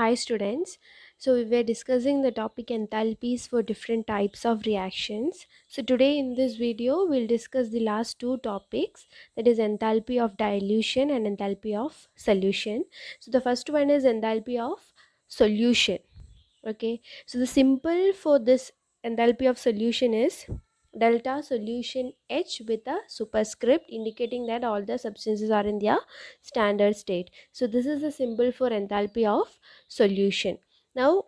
Hi students. So we were discussing the topic enthalpies for different types of reactions. So today in this video we'll discuss the last two topics, that is enthalpy of dilution and enthalpy of solution. So the first one is enthalpy of solution. Okay. So the symbol for this enthalpy of solution is delta solution H with a superscript indicating that all the substances are in their standard state. So this is the symbol for enthalpy of solution. Now,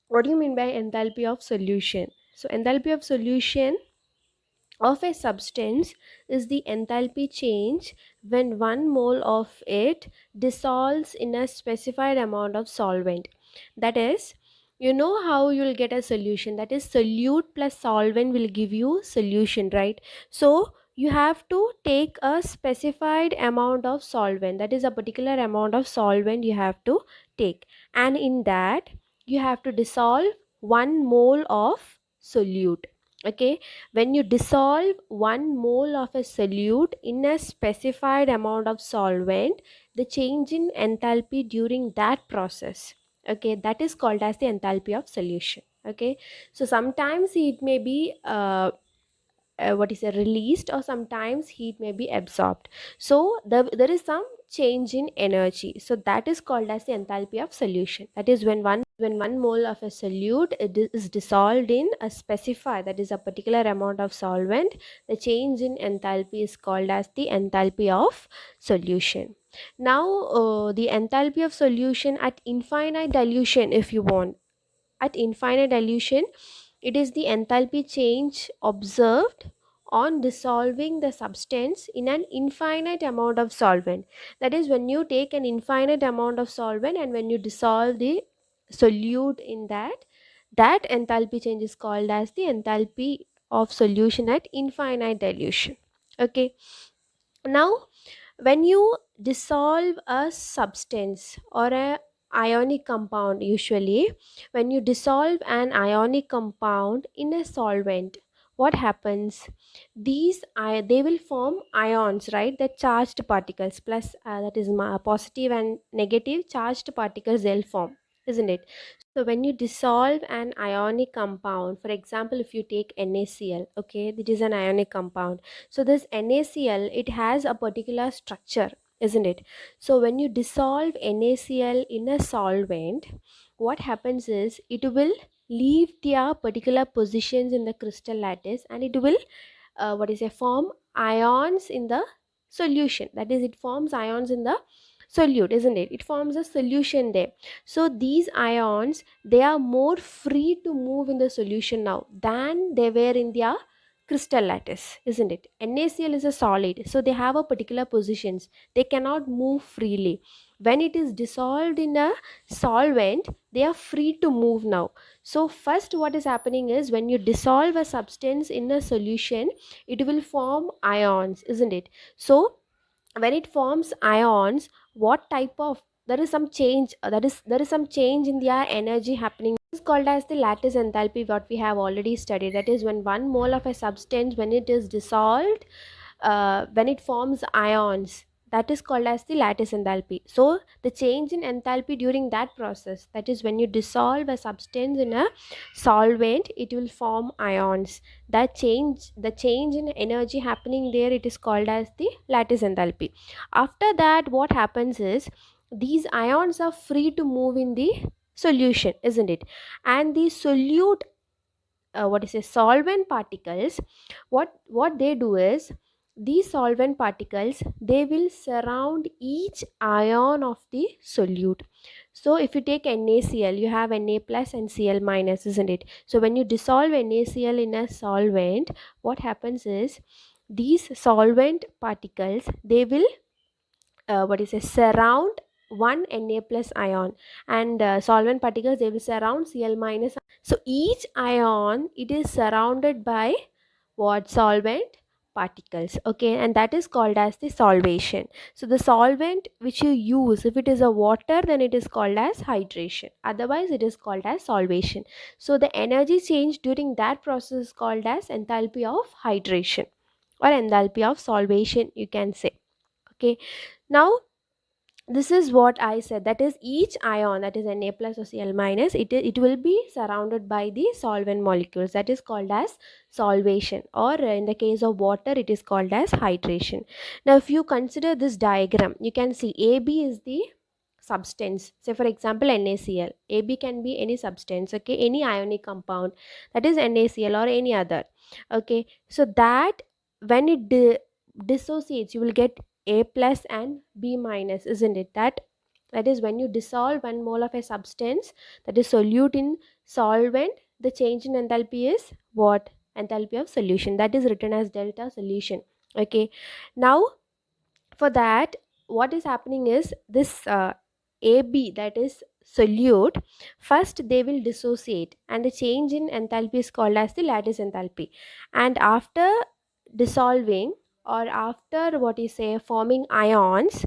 what do you mean by enthalpy of solution? So enthalpy of solution of a substance is the enthalpy change when 1 mole of it dissolves in a specified amount of solvent. That is, you know how you'll get a solution, that is solute plus solvent will give you solution, right? So you have to take a specified amount of solvent, that is a particular amount of solvent you have to take, and in that you have to dissolve 1 mole of solute. Okay, when you dissolve 1 mole of a solute in a specified amount of solvent, the change in enthalpy during that process, okay, that is called as the enthalpy of solution. Okay, so sometimes it may be released, or sometimes heat may be absorbed. So there is some change in energy, so that is called as the enthalpy of solution. That is when one mole of a solute is dissolved in a specified, that is a particular amount of solvent, the change in enthalpy is called as the enthalpy of solution. Now the enthalpy of solution at infinite dilution, if you want, at infinite dilution, it is the enthalpy change observed on dissolving the substance in an infinite amount of solvent. That is, when you take an infinite amount of solvent and when you dissolve the solute in that, that enthalpy change is called as the enthalpy of solution at infinite dilution. Okay. Now, when you dissolve a substance or a ionic compound, usually when you dissolve an ionic compound in a solvent, what happens? They will form ions, right? The charged particles plus that is positive and negative charged particles, they'll form, isn't it? So when you dissolve an ionic compound, for example, if you take NaCl, okay, it is an ionic compound. So this NaCl, it has a particular structure, isn't it? So when you dissolve NaCl in a solvent, what happens is it will leave their particular positions in the crystal lattice, and it will form ions in the solution. That is, it forms ions in the solute, isn't it? It forms a solution there. So these ions, they are more free to move in the solution now than they were in their crystal lattice, isn't it? NaCl is a solid, so they have a particular positions, they cannot move freely. When it is dissolved in a solvent, they are free to move now. So first what is happening is, when you dissolve a substance in a solution, it will form ions, isn't it? So when it forms ions, what type of, there is some change, there is some change in their energy happening. This is called as the lattice enthalpy, what we have already studied. That is, when 1 mole of a substance, when it is dissolved, when it forms ions, that is called as the lattice enthalpy. So the change in enthalpy during that process, that is when you dissolve a substance in a solvent, it will form ions. That change, the change in energy happening there, it is called as the lattice enthalpy. After that, what happens is, these ions are free to move in the solution, isn't it? And the solute, solvent particles, what they do is, these solvent particles, they will surround each ion of the solute. So if you take NaCl, you have Na plus and Cl minus, isn't it? So when you dissolve NaCl in a solvent, what happens is, these solvent particles, they will surround one Na plus ion, and solvent particles, they will surround Cl minus. So each ion, it is surrounded by what? Solvent particles. Okay, and that is called as the solvation. So the solvent which you use, if it is a water, then it is called as hydration, otherwise it is called as solvation. So the energy change during that process is called as enthalpy of hydration, or enthalpy of solvation, you can say. Okay. Now This is what I said, that is each ion, that is Na plus or Cl minus, it will be surrounded by the solvent molecules, that is called as solvation, or in the case of water it is called as hydration. Now if you consider this diagram, you can see AB is the substance. Say for example NaCl, AB can be any substance, okay, any ionic compound, that is NaCl or any other, okay. So that when it dissociates, you will get A plus and B minus, isn't it? That is when you dissolve 1 mole of a substance that is solute in solvent, the change in enthalpy is what? Enthalpy of solution, that is written as delta solution, okay. Now for that, what is happening is this AB, that is solute, first they will dissociate and the change in enthalpy is called as the lattice enthalpy. And after dissolving, or after what you say forming ions,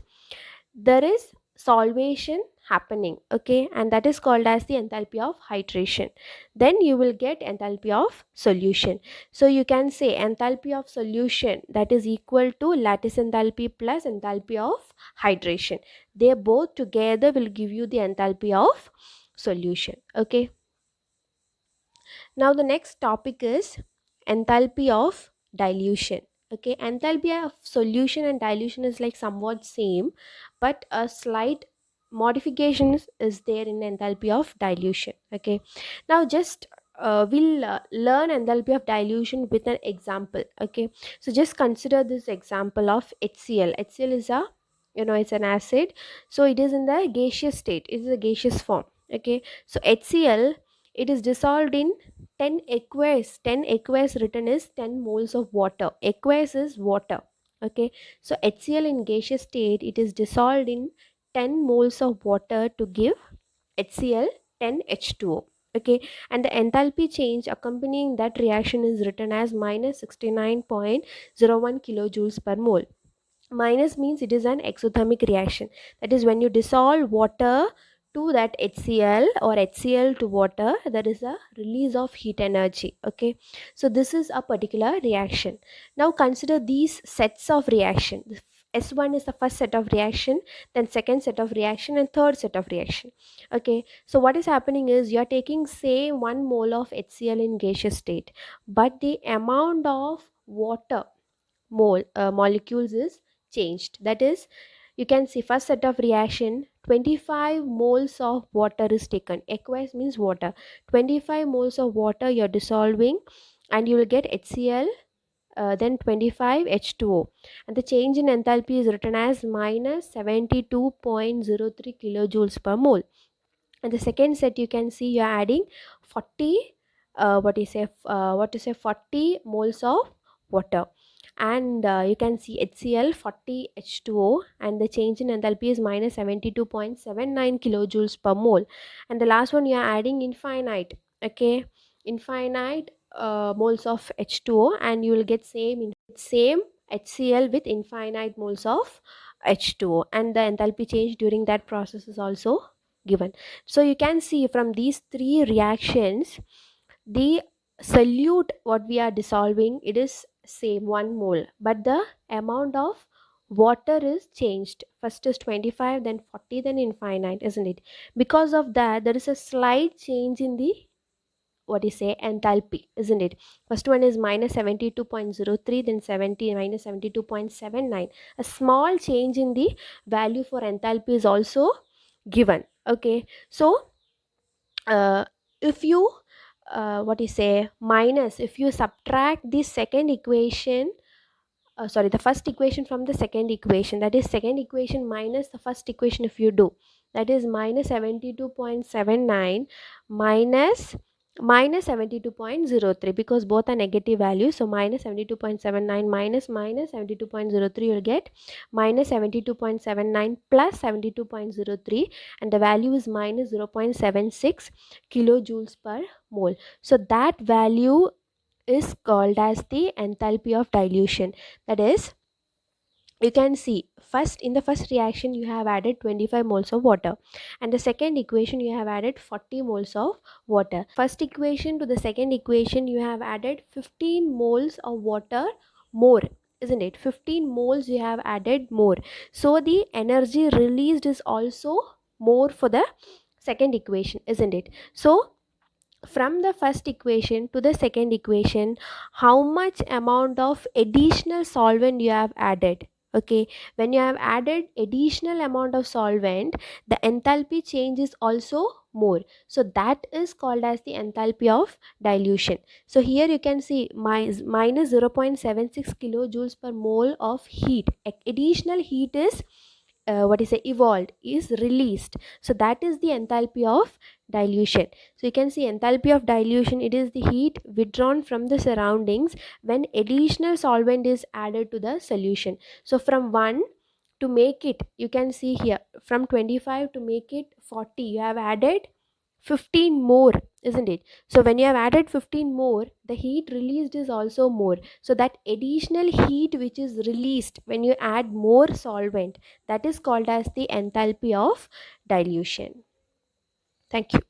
there is solvation happening, okay, and that is called as the enthalpy of hydration. Then you will get enthalpy of solution. So you can say enthalpy of solution, that is equal to lattice enthalpy plus enthalpy of hydration. They both together will give you the enthalpy of solution, okay. Now the next topic is enthalpy of dilution. Okay, enthalpy of solution and dilution is like somewhat same, but a slight modification is there in enthalpy of dilution. Okay, now just we'll learn enthalpy of dilution with an example. Okay, so just consider this example of HCl. HCl is a, it's an acid, so it is in the gaseous state. It is a gaseous form. Okay, so HCl, it is dissolved in 10 aqueous. 10 aqueous written is 10 moles of water. Aqueous is water, okay. So HCl in gaseous state, it is dissolved in 10 moles of water to give HCl 10H2O, okay. And the enthalpy change accompanying that reaction is written as minus 69.01 kilojoules per mole. Minus means it is an exothermic reaction, that is when you dissolve water to that HCl or HCl to water, there is a release of heat energy, okay. So this is a particular reaction. Now consider these sets of reaction. S1 is the first set of reaction, then second set of reaction, and third set of reaction, okay. So what is happening is you are taking say 1 mole of HCl in gaseous state, but the amount of water molecules is changed. That is, you can see first set of reaction, 25 moles of water is taken. Aqueous means water. 25 moles of water you're dissolving, and you will get HCl, then 25 H2O, and the change in enthalpy is written as minus 72.03 kilojoules per mole. And the second set, you can see you're adding 40 what is say 40 moles of water, and you can see HCl 40 H2O, and the change in enthalpy is minus 72.79 kilojoules per mole. And the last one, you are adding infinite, okay, infinite moles of H2O, and you will get same HCl with infinite moles of H2O, and the enthalpy change during that process is also given. So you can see from these three reactions, the solute what we are dissolving, it is same 1 mole, but the amount of water is changed. First is 25, then 40, then infinite, isn't it? Because of that, there is a slight change in the enthalpy, isn't it? First one is minus 72.03, then 70 minus 72.79. A small change in the value for enthalpy is also given, okay. So if you minus, if you subtract the second equation, the first equation from the second equation, that is second equation minus the first equation, if you do, that is minus 72.79 minus 72.03, because both are negative values. So minus 72.79 minus 72.03, you'll get minus 72.79 plus 72.03, and the value is minus 0.76 kilojoules per mole. So that value is called as the enthalpy of dilution. That is, you can see in the first reaction you have added 25 moles of water, and the second equation you have added 40 moles of water. First equation to the second equation you have added 15 moles of water more, isn't it? 15 moles you have added more, so the energy released is also more for the second equation, isn't it? So from the first equation to the second equation, how much amount of additional solvent you have added? Okay, when you have added additional amount of solvent, the enthalpy change is also more, so that is called as the enthalpy of dilution. So here you can see minus 0.76 kilojoules per mole of heat. Additional heat is what is it, evolved, is released, so that is the enthalpy of dilution. So you can see enthalpy of dilution, it is the heat withdrawn from the surroundings when additional solvent is added to the solution. So from 1 to make it, you can see here, from 25 to make it 40, you have added 15 more, isn't it? So when you have added 15 more, the heat released is also more, so that additional heat which is released when you add more solvent, that is called as the enthalpy of dilution. Thank you.